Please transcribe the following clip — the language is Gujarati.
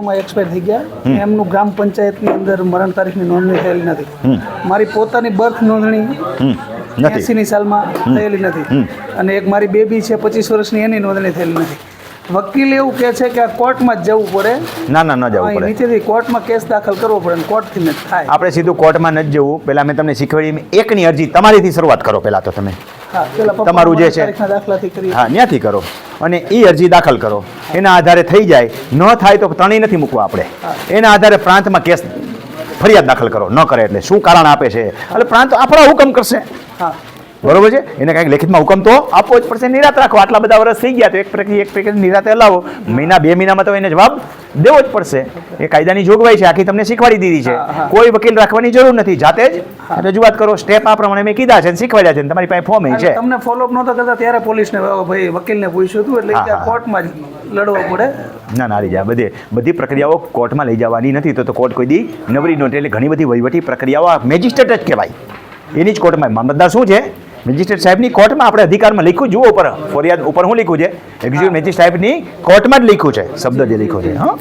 એક્સપાયર થઈ ગયા એમનું ગ્રામ પંચાયતની અંદર મરણ તારીખની નોંધણી થયેલી નથી. મારી પોતાની બર્થ નોંધણી 80ની સાલમાં થયેલી નથી અને એક મારી બેબી છે 25 વર્ષની એની નોંધણી થયેલી નથી. વકીલ એવું કહે છે કે આ કોર્ટમાં જ જવું પડે. ના ન જવું પડે, નીચેથી કોર્ટમાં કેસ દાખલ કરવો પડે અને કોર્ટથી જ થાય. આપણે સીધું કોર્ટમાં નથી જવું. પહેલા મેં તમને શીખવાડી એકની અરજી તમારીથી શરૂઆત કરો. પહેલા તો તમે તમારું જે છે હા ત્યાંથી કરો અને એ અરજી દાખલ કરો. એના આધારે થઈ જાય, ન થાય તો ત્રણેય નથી મૂકવા આપણે. એના આધારે પ્રાંતમાં કેસ ફરિયાદ દાખલ કરો. ન કરે એટલે શું કારણ આપે છે એટલે પ્રાંત આપણો હુકમ કરશે. બરોબર છે, એને કાંઈક લેખિતમાં હુકમ તો આપવો જ પડશે. નિરાત રાખો. આટલા બધા વર્ષ થઈ ગયા તો એક પ્રક્રિયા નિરાતે લાવો. મહિના 2 મહિનામાં તો એને જવાબ દેવો જ પડશે. એ કાયદાની જોગવાઈ છે, આખી તમને શીખવાડી દીધી છે. કોઈ વકીલ રાખવાની જરૂર નથી, જાતે જ રજૂઆત કરો. સ્ટેપ આ પ્રમાણે મેં કીધા છે, શીખવાડ્યા છે, તમારી પાસે ફોર્મ છે. તમને ફોલોઅપ નહોતા કરતા ત્યારે પોલીસને ભાઈ વકીલને પૂછ્યું હતું એટલે કોર્ટમાં જ લડવું પડે. ના ના જાય બધી પ્રક્રિયાઓ કોર્ટમાં લઈ જવાની નથી. તો કોર્ટ કોઈ દી નવરી નોટ. એટલે ઘણી બધી વહીવટી પ્રક્રિયાઓ મેજિસ્ટ્રેટ જ કહેવાય. એની જ કોર્ટમાં મામલતદાર શું છે, મેજિસ્ટ્રેટ સાહેબની કોર્ટમાં આપણે અધિકારમાં લખ્યું. જુઓ ઉપર ફરિયાદ ઉપર શું લખ્યું છે, એક્ઝિક્યુટિવ મેજિસ્ટ્રેટ સાહેબની કોર્ટમાં જ લખ્યું છે, શબ્દ જે લખ્યો છે. હા